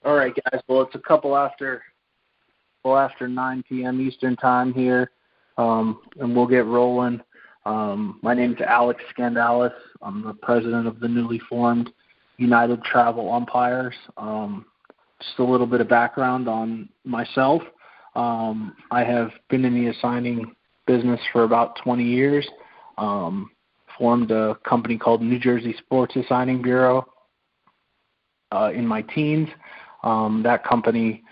All right, guys. Well, it's a couple after 9 p.m. Eastern time here, and we'll get rolling. My name is Alex Skandalis. I'm the president of the newly formed United Travel Umpires. Just a little bit of background on myself. I have been in the assigning business for about 20 years. Formed a company called New Jersey Sports Assigning Bureau in my teens. That company,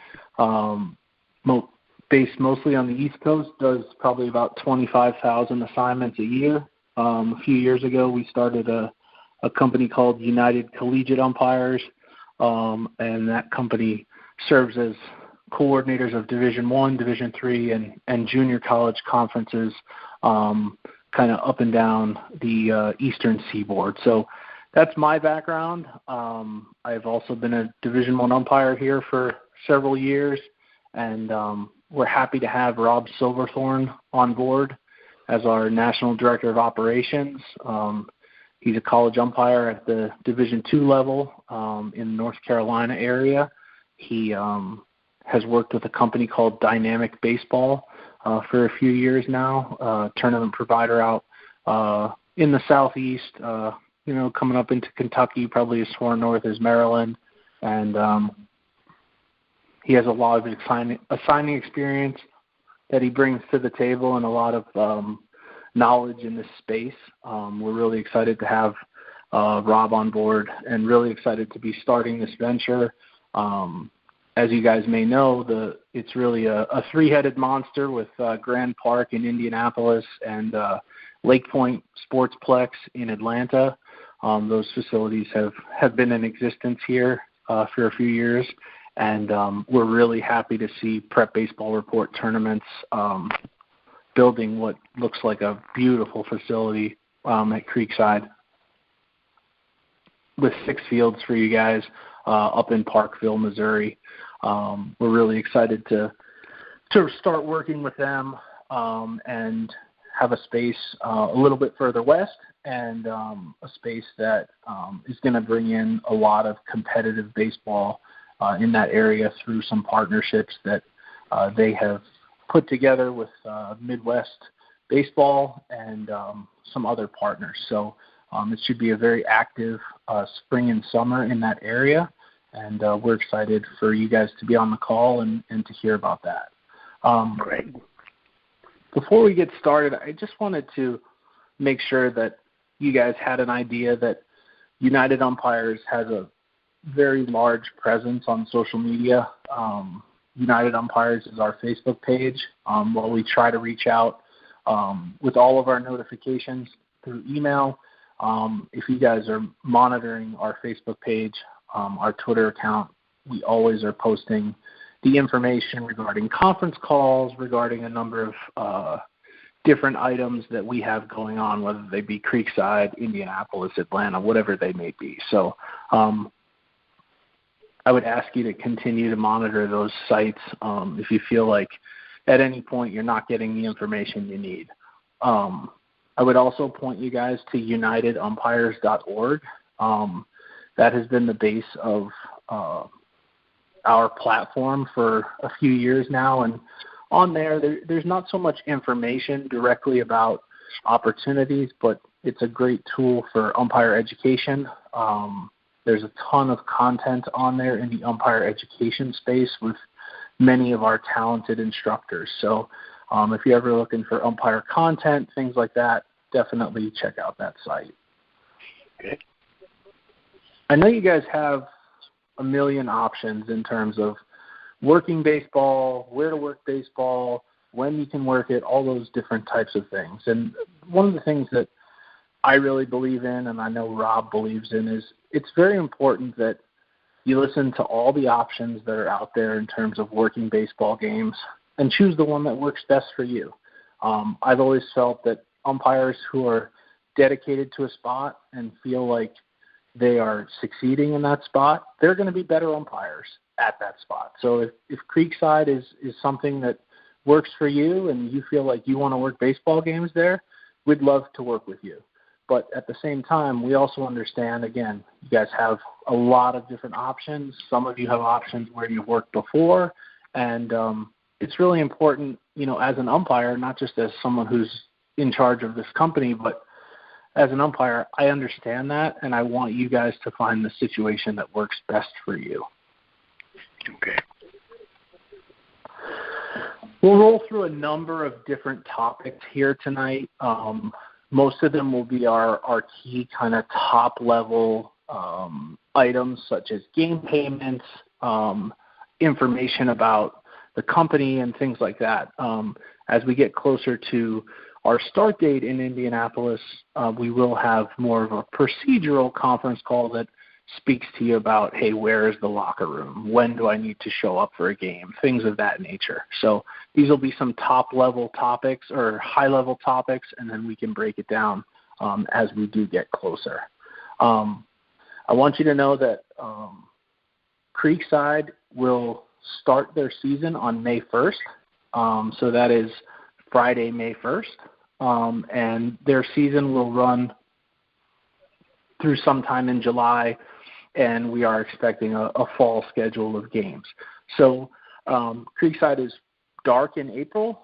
based mostly on the East Coast, does probably about 25,000 assignments a year. A few years ago, we started a company called United Collegiate Umpires, and that company serves as coordinators of Division I, Division III, and junior college conferences, kind of up and down the eastern seaboard. So that's my background. I've also been a Division I umpire here for several years, and we're happy to have Rob Silverthorn on board as our National Director of Operations. He's a college umpire at the Division II level in the North Carolina area. He has worked with a company called Dynamic Baseball for a few years now, tournament provider out in the Southeast, coming up into Kentucky, probably as far north as Maryland. And he has a lot of assigning experience that he brings to the table and a lot of knowledge in this space. We're really excited to have Rob on board and really excited to be starting this venture. As you guys may know, it's really a three-headed monster with Grand Park in Indianapolis and Lake Point Sportsplex in Atlanta. Those facilities have been in existence here for a few years, and we're really happy to see Prep Baseball Report tournaments building what looks like a beautiful facility at Creekside with 6 fields for you guys up in Parkville, Missouri. We're really excited to start working with them and have a space a little bit further west and a space that is going to bring in a lot of competitive baseball in that area through some partnerships that they have put together with Midwest Baseball and some other partners. So it should be a very active spring and summer in that area. And we're excited for you guys to be on the call and to hear about that. Great. Before we get started, I just wanted to make sure that you guys had an idea that United Umpires has a very large presence on social media. United Umpires is our Facebook page, where we try to reach out with all of our notifications through email. If you guys are monitoring our Facebook page, our Twitter account, we always are posting the information regarding conference calls, regarding a number of different items that we have going on, whether they be Creekside, Indianapolis, Atlanta, whatever they may be. So I would ask you to continue to monitor those sites if you feel like at any point you're not getting the information you need. I would also point you guys to unitedumpires.org. That has been the base of our platform for a few years now. And on there's not so much information directly about opportunities, but it's a great tool for umpire education. There's a ton of content on there in the umpire education space with many of our talented instructors. So if you're ever looking for umpire content, things like that, definitely check out that site. Okay. I know you guys have a million options in terms of working baseball, where to work baseball, when you can work it, all those different types of things. And one of the things that I really believe in, and I know Rob believes in, is it's very important that you listen to all the options that are out there in terms of working baseball games and choose the one that works best for you. I've always felt that umpires who are dedicated to a spot and feel like they are succeeding in that spot, they're going to be better umpires at that spot. So if Creekside is something that works for you and you feel like you want to work baseball games there, we'd love to work with you. But at the same time, we also understand, again, you guys have a lot of different options. Some of you have options where you've worked before, and it's really important, as an umpire, not just as someone who's in charge of this company, but as an umpire, I understand that, and I want you guys to find the situation that works best for you. Okay. We'll roll through a number of different topics here tonight. Most of them will be our key kind of top-level items, such as game payments, information about the company, and things like that. As we get closer to our start date in Indianapolis, we will have more of a procedural conference call that speaks to you about, hey, where is the locker room? When do I need to show up for a game? Things of that nature. So these will be some top-level topics or high-level topics, and then we can break it down as we do get closer. I want you to know that Creekside will start their season on May 1st. So that is Friday, May 1st. And their season will run through sometime in July, and we are expecting a fall schedule of games. So Creekside is dark in April.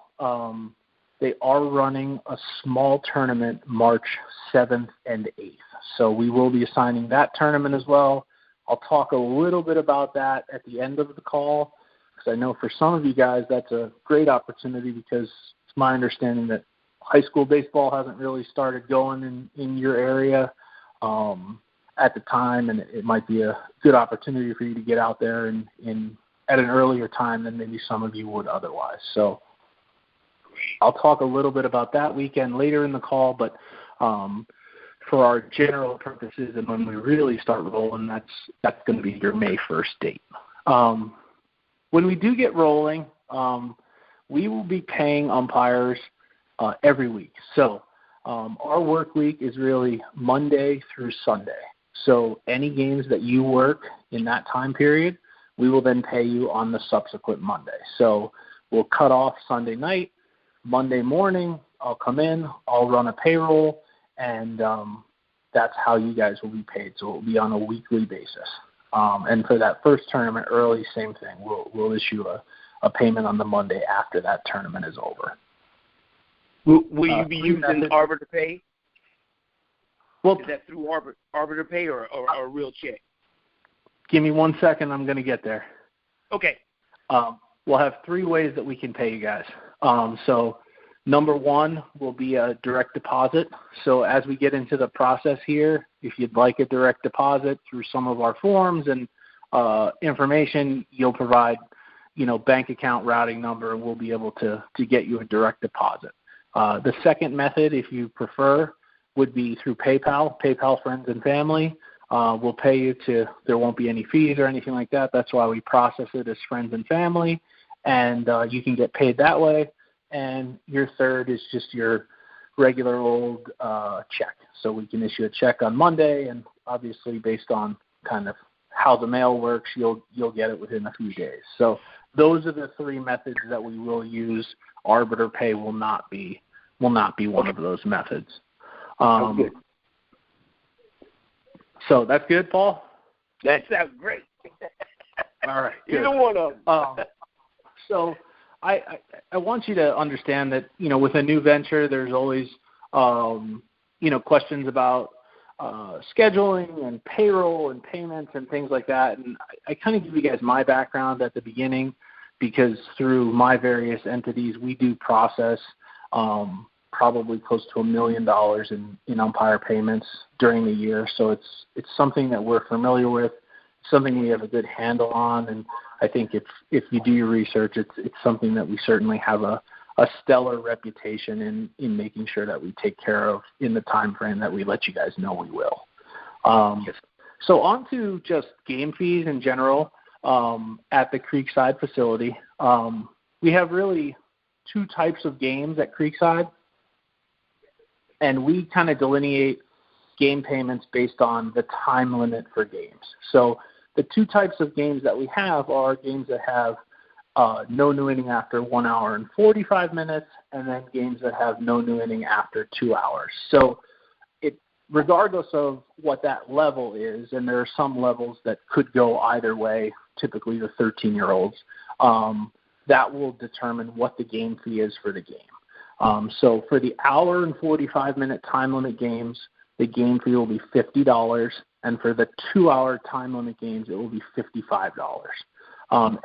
They are running a small tournament March 7th and 8th. So we will be assigning that tournament as well. I'll talk a little bit about that at the end of the call, because I know for some of you guys that's a great opportunity, because it's my understanding that high school baseball hasn't really started going in your area at the time, and it might be a good opportunity for you to get out there and at an earlier time than maybe some of you would otherwise. So I'll talk a little bit about that weekend later in the call, but for our general purposes and when we really start rolling, that's going to be your May 1st date. When we do get rolling, we will be paying umpires every week. So our work week is really Monday through Sunday. So any games that you work in that time period, we will then pay you on the subsequent Monday. So we'll cut off Sunday night. Monday morning, I'll come in, I'll run a payroll, and that's how you guys will be paid. So it will be on a weekly basis. And for that first tournament early, same thing. We'll issue a payment on the Monday after that tournament is over. Will you be using Arbiter Pay? Well, is that through Arbiter Pay or a real check? Give me 1 second. I'm going to get there. Okay. We'll have three ways that we can pay you guys. So number one will be a direct deposit. So as we get into the process here, if you'd like a direct deposit through some of our forms and information, you'll provide, bank account routing number, and we'll be able to get you a direct deposit. The second method, if you prefer, would be through PayPal Friends and Family. We'll pay you there won't be any fees or anything like that. That's why we process it as Friends and Family, and you can get paid that way. And your third is just your regular old check. So we can issue a check on Monday, and obviously based on kind of how the mail works, you'll get it within a few days. So those are the three methods that we will use. Arbiter Pay will not be one of those methods. Good. So that's good, Paul? That sounds great. All right. Good. Either one of them. So I want you to understand that, with a new venture, there's always, questions about scheduling and payroll and payments and things like that. And I kind of give you guys my background at the beginning, because through my various entities, we do process probably close to $1 million in umpire payments during the year. So it's something that we're familiar with, something we have a good handle on, and I think if you do your research, it's something that we certainly have a stellar reputation in making sure that we take care of in the time frame that we let you guys know we will. So on to just game fees in general at the Creekside facility. We have really two types of games at Creekside, and we kind of delineate game payments based on the time limit for games. So the two types of games that we have are games that have no new inning after 1 hour and 45 minutes, and then games that have no new inning after 2 hours. So regardless of what that level is, and there are some levels that could go either way, typically the 13-year-olds, that will determine what the game fee is for the game. So for the hour and 45-minute time limit games, the game fee will be $50, and for the 2-hour time limit games, it will be $55.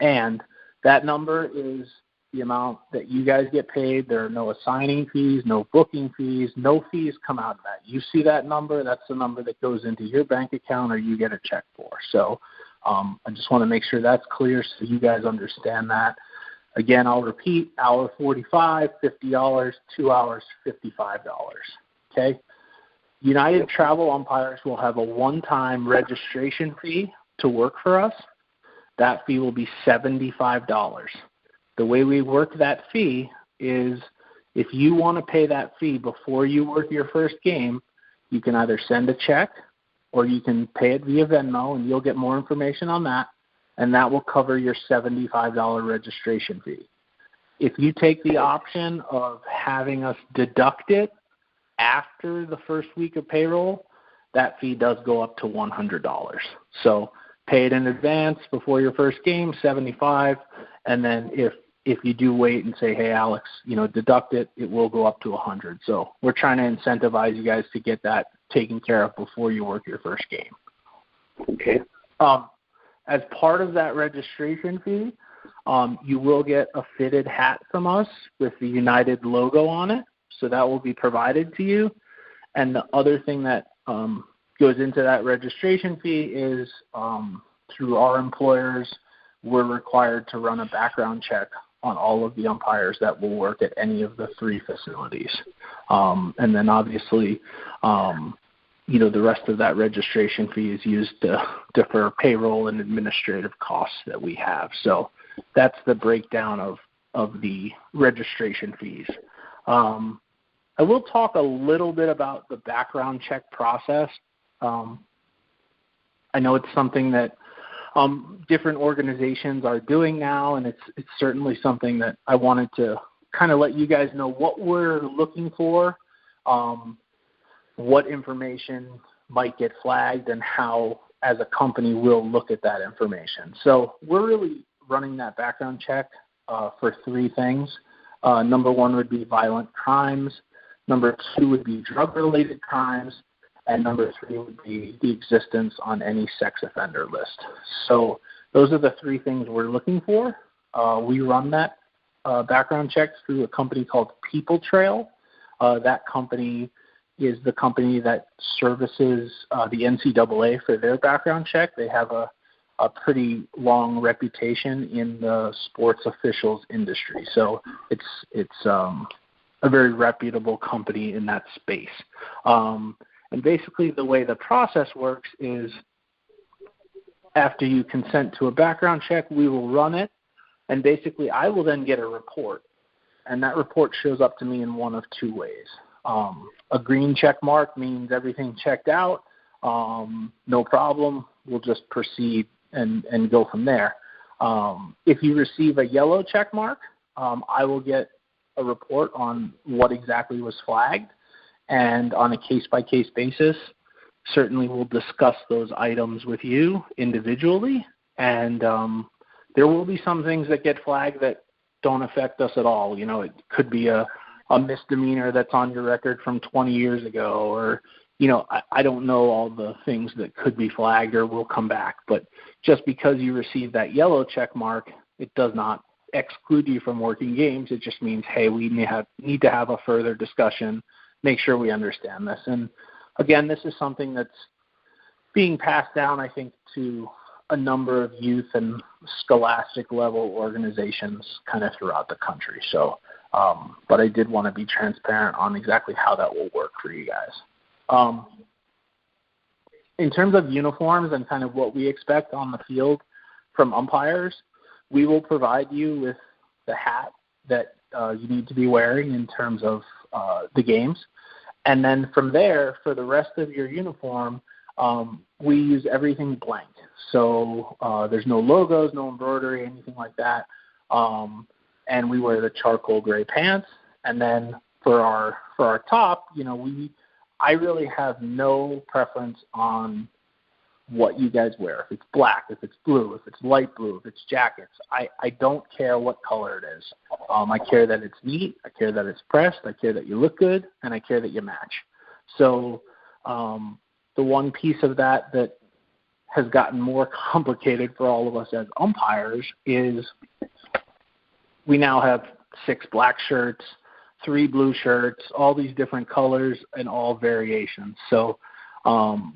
And that number is the amount that you guys get paid. There are no assigning fees, no booking fees, no fees come out of that. You see that number, that's the number that goes into your bank account or you get a check for. So I just want to make sure that's clear so you guys understand that. Again, I'll repeat, hour 45, $50, 2 hours, $55. Okay? United Travel umpires will have a one-time registration fee to work for us. That fee will be $75. The way we work that fee is if you want to pay that fee before you work your first game, you can either send a check or you can pay it via Venmo, and you'll get more information on that, and that will cover your $75 registration fee. If you take the option of having us deduct it after the first week of payroll, that fee does go up to $100. So pay it in advance before your first game, $75, and then if you do wait and say, hey, Alex, deduct it, it will go up to $100. So we're trying to incentivize you guys to get that taken care of before you work your first game. Okay. As part of that registration fee, you will get a fitted hat from us with the United logo on it. So that will be provided to you. And the other thing that goes into that registration fee is through our employers, we're required to run a background check on all of the umpires that will work at any of the 3 facilities. And then obviously, the rest of that registration fee is used to defer payroll and administrative costs that we have. So that's the breakdown of the registration fees. I will talk a little bit about the background check process. I know it's something that different organizations are doing now, and it's certainly something that I wanted to kind of let you guys know what we're looking for, what information might get flagged, and how, as a company, we'll look at that information. So we're really running that background check for 3 things. Number 1 would be violent crimes. Number 2 would be drug-related crimes. And number 3 would be the existence on any sex offender list. So those are the 3 things we're looking for. We run that background check through a company called People Trail. That company is the company that services the NCAA for their background check. They have a pretty long reputation in the sports officials industry. So it's a very reputable company in that space. And basically the way the process works is after you consent to a background check, we will run it, and basically I will then get a report. And that report shows up to me in one of 2 ways. A green check mark means everything checked out, no problem, we'll just proceed and go from there. If you receive a yellow check mark, I will get a report on what exactly was flagged. And on a case-by-case basis, certainly we'll discuss those items with you individually. And there will be some things that get flagged that don't affect us at all. It could be a misdemeanor that's on your record from 20 years ago, or, I don't know all the things that could be flagged or will come back. But just because you receive that yellow check mark, it does not exclude you from working games. It just means, hey, we need to have a further discussion, make sure we understand this. And again, this is something that's being passed down, I think, to a number of youth and scholastic level organizations kind of throughout the country. So, but I did want to be transparent on exactly how that will work for you guys. In terms of uniforms and kind of what we expect on the field from umpires, we will provide you with the hat that you need to be wearing in terms of the games. And then from there, for the rest of your uniform, we use everything blank. So there's no logos, no embroidery, anything like that. And we wear the charcoal gray pants. And then for our top, I really have no preference on what you guys wear. If it's black, if it's blue, if it's light blue, if it's jackets, I don't care what color it is. I care that it's neat, I care that it's pressed, I care that you look good, and I care that you match. So the one piece of that has gotten more complicated for all of us as umpires is we now have 6 black shirts, 3 blue shirts, all these different colors and all variations. So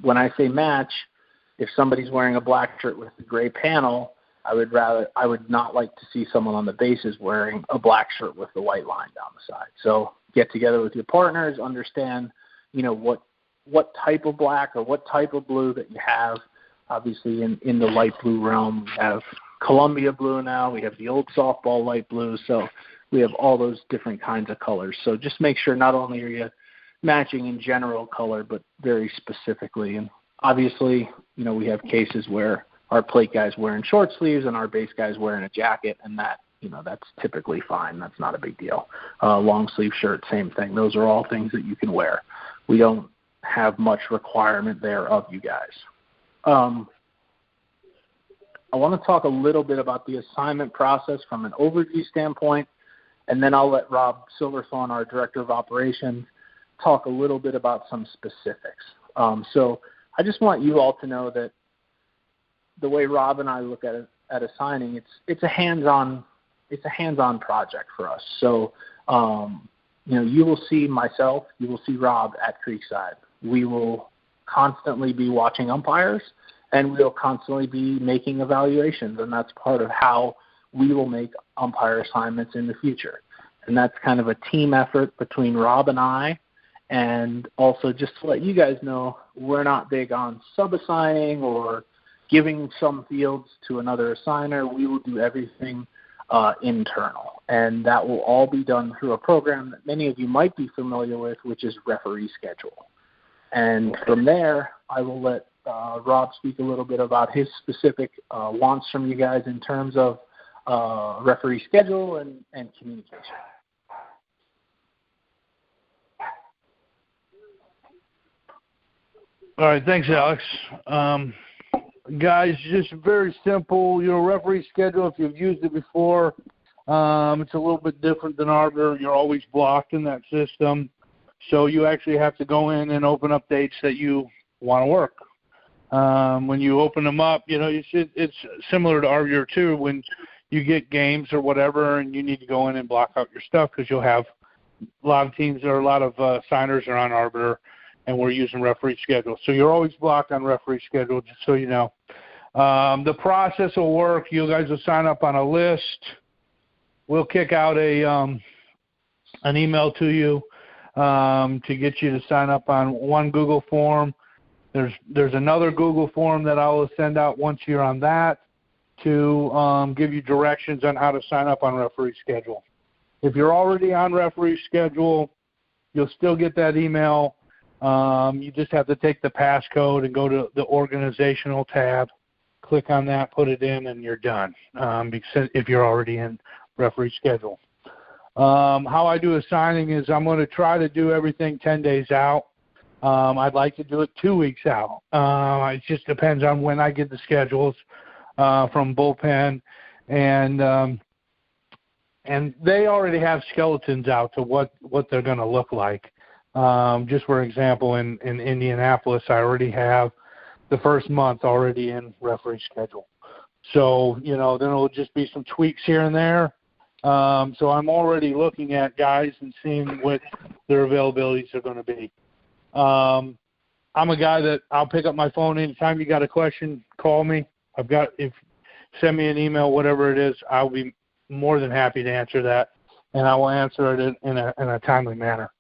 when I say match, if somebody's wearing a black shirt with a gray panel, I would not like to see someone on the bases wearing a black shirt with the white line down the side. So get together with your partners, understand, what type of black or what type of blue that you have. Obviously, in the light blue realm, we have Columbia blue now. We have the old softball light blue. So we have all those different kinds of colors. So just make sure not only are you matching in general color, but very specifically. And obviously, we have cases where our plate guy's wearing short sleeves and our base guy's wearing a jacket, and that's typically fine. That's not a big deal. Long sleeve shirt, same thing. Those are all things that you can wear. We don't have much requirement there of you guys. I want to talk a little bit about the assignment process from an overview standpoint, and then I'll let Rob Silverthorn, our Director of Operations, talk a little bit about some specifics. So I just want you all to know that the way Rob and I look at assigning, it's a hands-on project for us. So you will see myself, you will see Rob at Creekside. We will constantly be watching umpires, and we'll constantly be making evaluations, and that's part of how we will make umpire assignments in the future. And that's kind of a team effort between Rob and I. And also just to let you guys know, we're not big on sub-assigning or giving some fields to another assigner. We will do everything internal. And that will all be done through a program that many of you might be familiar with, which is Referee Schedule. And from there, I will let Rob speak a little bit about his specific wants from you guys in terms of referee schedule and communication. All right, thanks, Alex. Guys, just very simple. Referee schedule, if you've used it before, it's a little bit different than Arbiter. You're always blocked in that system. So you actually have to go in and open up dates that you want to work. When you open them up, it's similar to Arbiter too. When you get games or whatever and you need to go in and block out your stuff because you'll have a lot of teams or a lot of signers are on Arbiter, and we're using referee schedule. So you're always blocked on referee schedule, just so you know. The process will work. You guys will sign up on a list. We'll kick out an email to you to get you to sign up on one Google form. There's another Google form that I will send out once you're on that to give you directions on how to sign up on referee schedule. If you're already on referee schedule, you'll still get that email. You just have to take the passcode and go to the organizational tab, click on that, put it in, and you're done, because if you're already in referee schedule. How I do assigning is I'm going to try to do everything 10 days out. I'd like to do it 2 weeks out. It just depends on when I get the schedules from Bullpen, and they already have skeletons out to what they're going to look like. Just for example, in Indianapolis, I already have the first month already in referee schedule. So, then it'll just be some tweaks here and there. So I'm already looking at guys and seeing what their availabilities are going to be. I'm a guy that I'll pick up my phone anytime you got a question, call me. Send me an email, whatever it is, I'll be more than happy to answer that, and I will answer it in a timely manner.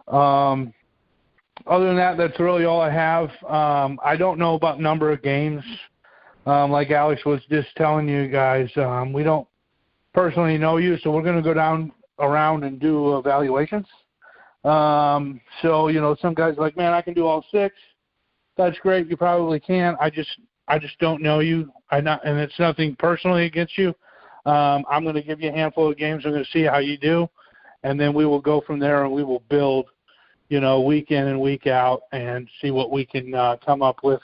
Other than that, that's really all I have. I don't know about number of games. Like Alex was just telling you guys, we don't personally know you, so we're going to go around and do evaluations. So, some guys are like, man, I can do all 6. That's great. You probably can. I just don't know you. And it's nothing personally against you. I'm going to give you a handful of games. I'm going to see how you do, and then we will go from there and we will build week in and week out, and see what we can come up with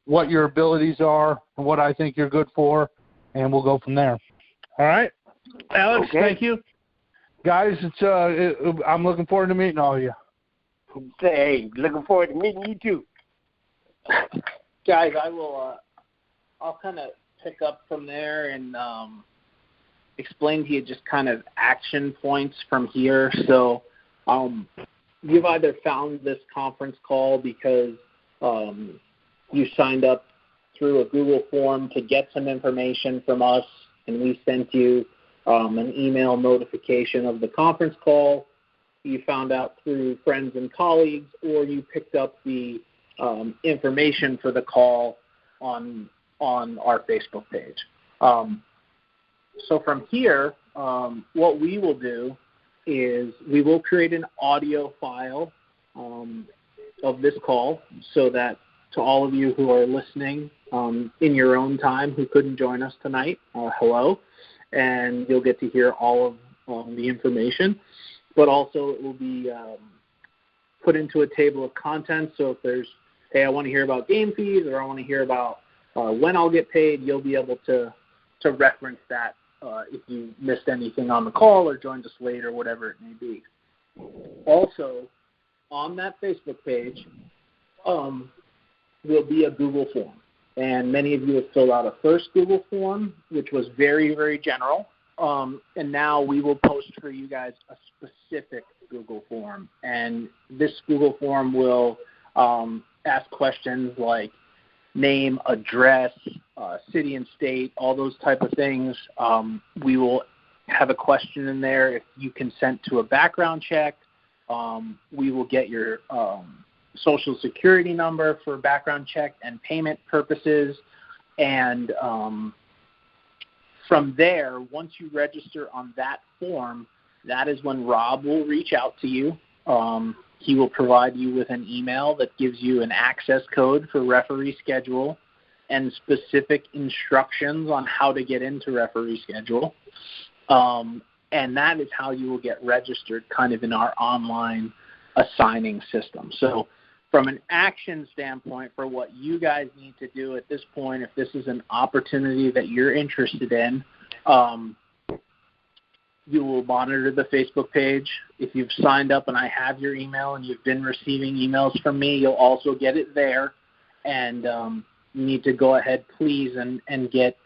what your abilities are and what I think you're good for, and we'll go from there. All right, Alex, Okay. Thank you. Guys, I'm looking forward to meeting all of you. Hey, looking forward to meeting you too. Guys, I'll kind of pick up from there and explain to you just kind of action points from here. So you've either found this conference call because you signed up through a Google form to get some information from us, and we sent you an email notification of the conference call. You found out through friends and colleagues, or you picked up the information for the call on our Facebook page. So from here, what we will do is we will create an audio file of this call, so that to all of you who are listening in your own time who couldn't join us tonight, hello, and you'll get to hear all of the information. But also it will be put into a table of contents. So if there's, hey, I want to hear about game fees, or I want to hear about when I'll get paid, you'll be able to reference that if you missed anything on the call or joined us late or whatever it may be. Also, on that Facebook page will be a Google form. And many of you have filled out a first Google form, which was very, very general. And now we will post for you guys a specific Google form. And this Google form will ask questions like name, address, city and state, all those type of things. We will have a question in there if you consent to a background check. We will get your Social Security number for background check and payment purposes. And from there, once you register on that form, that is when Rob will reach out to you. He will provide you with an email that gives you an access code for referee schedule and specific instructions on how to get into referee schedule. And that is how you will get registered kind of in our online assigning system. So from an action standpoint, for what you guys need to do at this point, if this is an opportunity that you're interested in, you will monitor the Facebook page. If you've signed up and I have your email and you've been receiving emails from me, you'll also get it there. And you need to go ahead, please, and get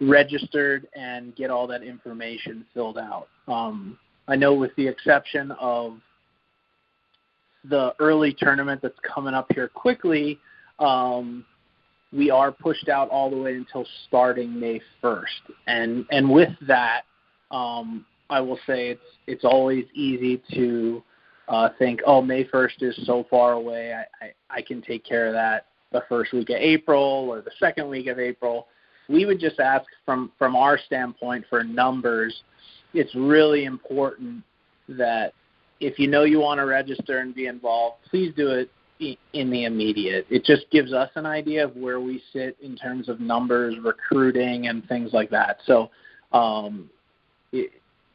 registered and get all that information filled out. I know with the exception of the early tournament that's coming up here quickly, we are pushed out all the way until starting May 1st. And with that, I will say it's always easy to think, oh, May 1st is so far away, I can take care of that the first week of April or the second week of April. We would just ask from our standpoint for numbers. It's really important that if you know you want to register and be involved, please do it in the immediate. It just gives us an idea of where we sit in terms of numbers, recruiting, and things like that. So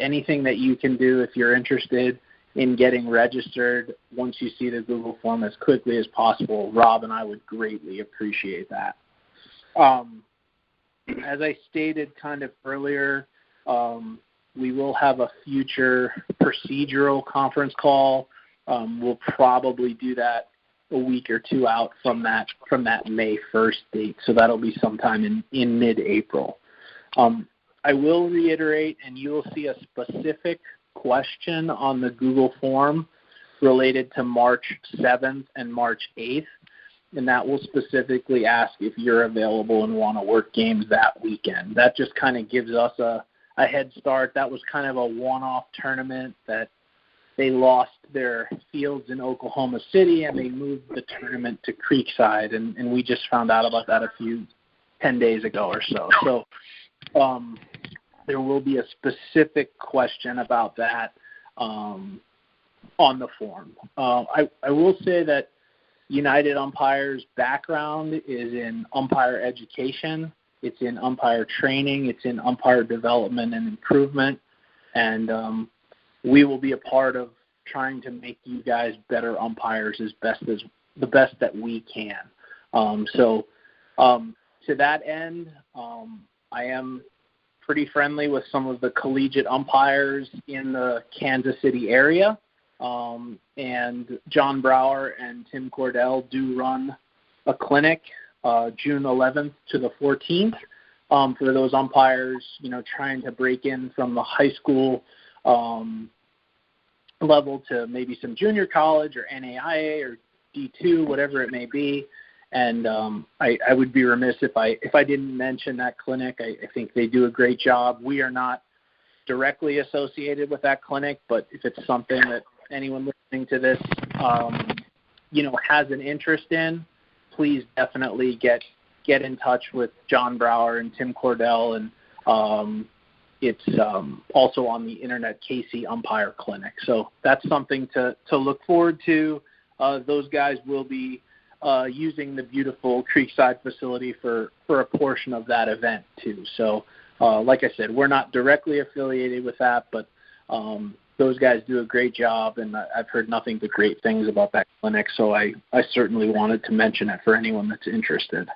anything that you can do if you're interested in getting registered once you see the Google form as quickly as possible, Rob and I would greatly appreciate that. As I stated kind of earlier, we will have a future procedural conference call. We'll probably do that a week or two out from that May 1st date, so that'll be sometime in mid-April. I will reiterate, and you will see a specific question on the Google form related to March 7th and March 8th, and that will specifically ask if you're available and want to work games that weekend. That just kind of gives us a head start. That was kind of a one-off tournament that they lost their fields in Oklahoma City, and they moved the tournament to Creekside, and we just found out about that 10 days ago or so. So there will be a specific question about that on the form. I will say that United Umpire's background is in umpire education. It's in umpire training. It's in umpire development and improvement. And we will be a part of trying to make you guys better umpires as the best that we can. To that end, I am pretty friendly with some of the collegiate umpires in the Kansas City area. And John Brower and Tim Cordell do run a clinic June 11th to the 14th for those umpires, trying to break in from the high school level to maybe some junior college or NAIA or D2, whatever it may be. And I would be remiss if I didn't mention that clinic. I think they do a great job. We are not directly associated with that clinic, but if it's something that anyone listening to this, has an interest in, please definitely get in touch with John Brower and Tim Cordell. And it's also on the Internet Casey Umpire Clinic. So that's something to look forward to. Those guys will be using the beautiful Creekside facility for a portion of that event too. So like I said, we're not directly affiliated with that, but those guys do a great job, and I've heard nothing but great things about that clinic, so I certainly wanted to mention it for anyone that's interested.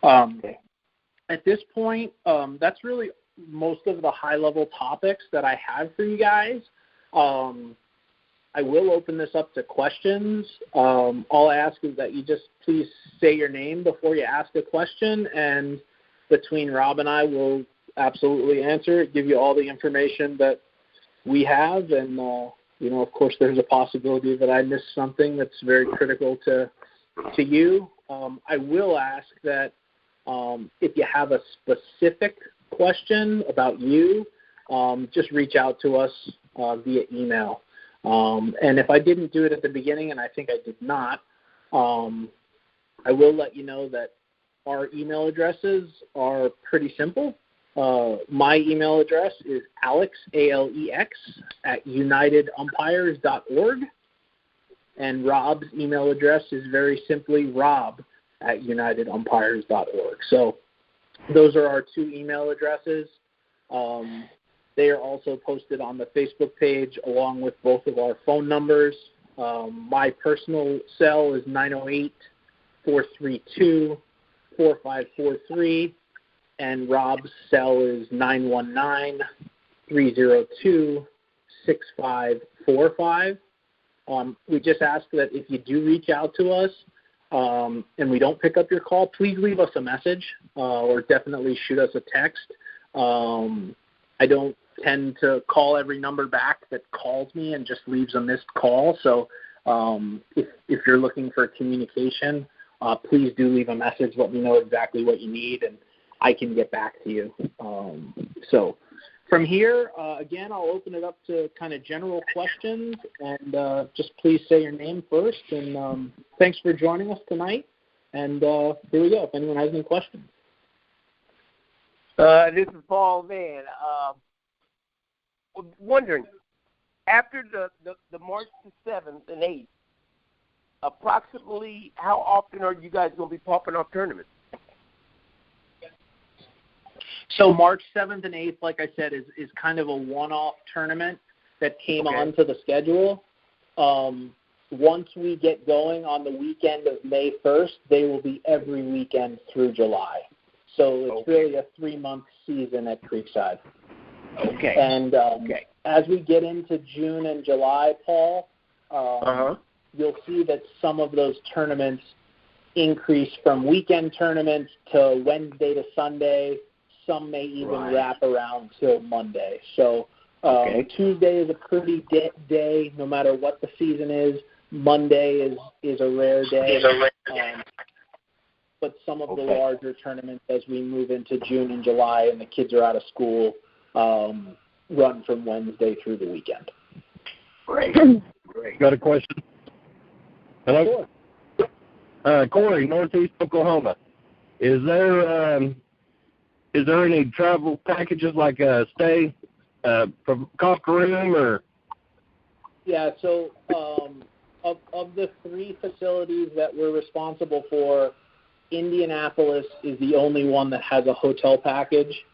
At this point, that's really most of the high-level topics that I have for you guys. I will open this up to questions. All I ask is that you just please say your name before you ask a question, and between Rob and I, we'll absolutely answer it, give you all the information that we have, and, of course, there's a possibility that I missed something that's very critical to you. I will ask that if you have a specific question about you, just reach out to us via email. And if I didn't do it at the beginning, and I think I did not, I will let you know that our email addresses are pretty simple. My email address is Alex, A-L-E-X, @unitedumpires.org. And Rob's email address is very simply rob@unitedumpires.org. So those are our two email addresses. They are also posted on the Facebook page along with both of our phone numbers. My personal cell is 908-432-4543, and Rob's cell is 919-302-6545. We just ask that if you do reach out to us and we don't pick up your call, please leave us a message or definitely shoot us a text. I don't tend to call every number back that calls me and just leaves a missed call. So if you're looking for communication, please do leave a message. Let me know exactly what you need, and I can get back to you. So from here, again, I'll open it up to kind of general questions, and just please say your name first. And thanks for joining us tonight. And here we go, if anyone has any questions. This is Paul Van. Wondering, after the March the 7th and 8th, approximately how often are you guys going to be popping off tournaments? So March 7th and 8th, like I said, is kind of a one-off tournament that came onto the schedule. Once we get going on the weekend of May 1st, they will be every weekend through July. So it's really a 3-month season at Creekside. Okay. And as we get into June and July, Paul, you'll see that some of those tournaments increase from weekend tournaments to Wednesday to Sunday. Some may even wrap around till Monday. So Tuesday is a pretty day, no matter what the season is. Monday is a rare day. But some of the larger tournaments, as we move into June and July and the kids are out of school, run from Wednesday through the weekend. Great. Got a question? Hello? Sure. Corey, Northeast Oklahoma. Is there any travel packages like a stay from cost room or? Yeah, so of the 3 facilities that we're responsible for, Indianapolis is the only one that has a hotel package.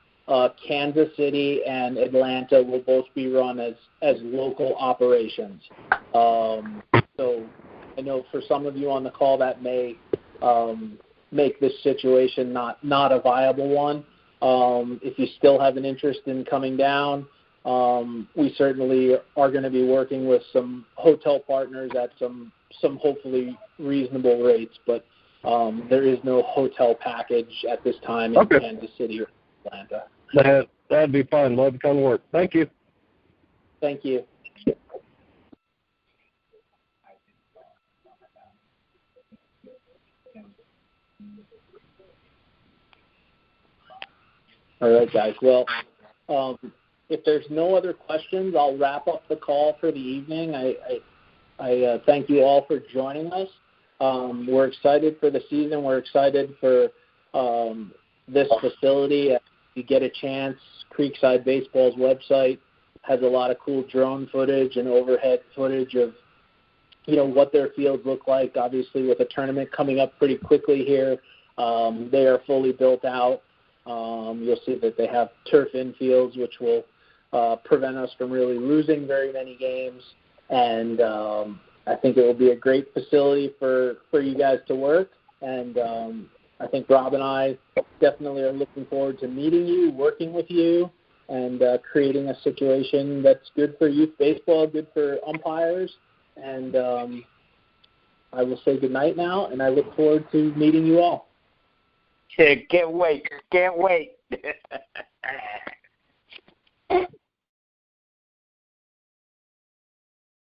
Kansas City and Atlanta will both be run as local operations. So I know for some of you on the call that may make this situation not a viable one. If you still have an interest in coming down, we certainly are going to be working with some hotel partners at some hopefully reasonable rates, but there is no hotel package at this time in Kansas City or Atlanta. That'd be fun. Love to come to work. Thank you. Thank you. All right, guys. Well, if there's no other questions, I'll wrap up the call for the evening. I thank you all for joining us. We're excited for the season. We're excited for this facility. If you get a chance, Creekside Baseball's website has a lot of cool drone footage and overhead footage of, what their fields look like. Obviously, with a tournament coming up pretty quickly here, they are fully built out. You'll see that they have turf infields, which will prevent us from really losing very many games. And I think it will be a great facility for you guys to work. And I think Rob and I definitely are looking forward to meeting you, working with you, and creating a situation that's good for youth baseball, good for umpires. And I will say goodnight now, and I look forward to meeting you all. Can't wait.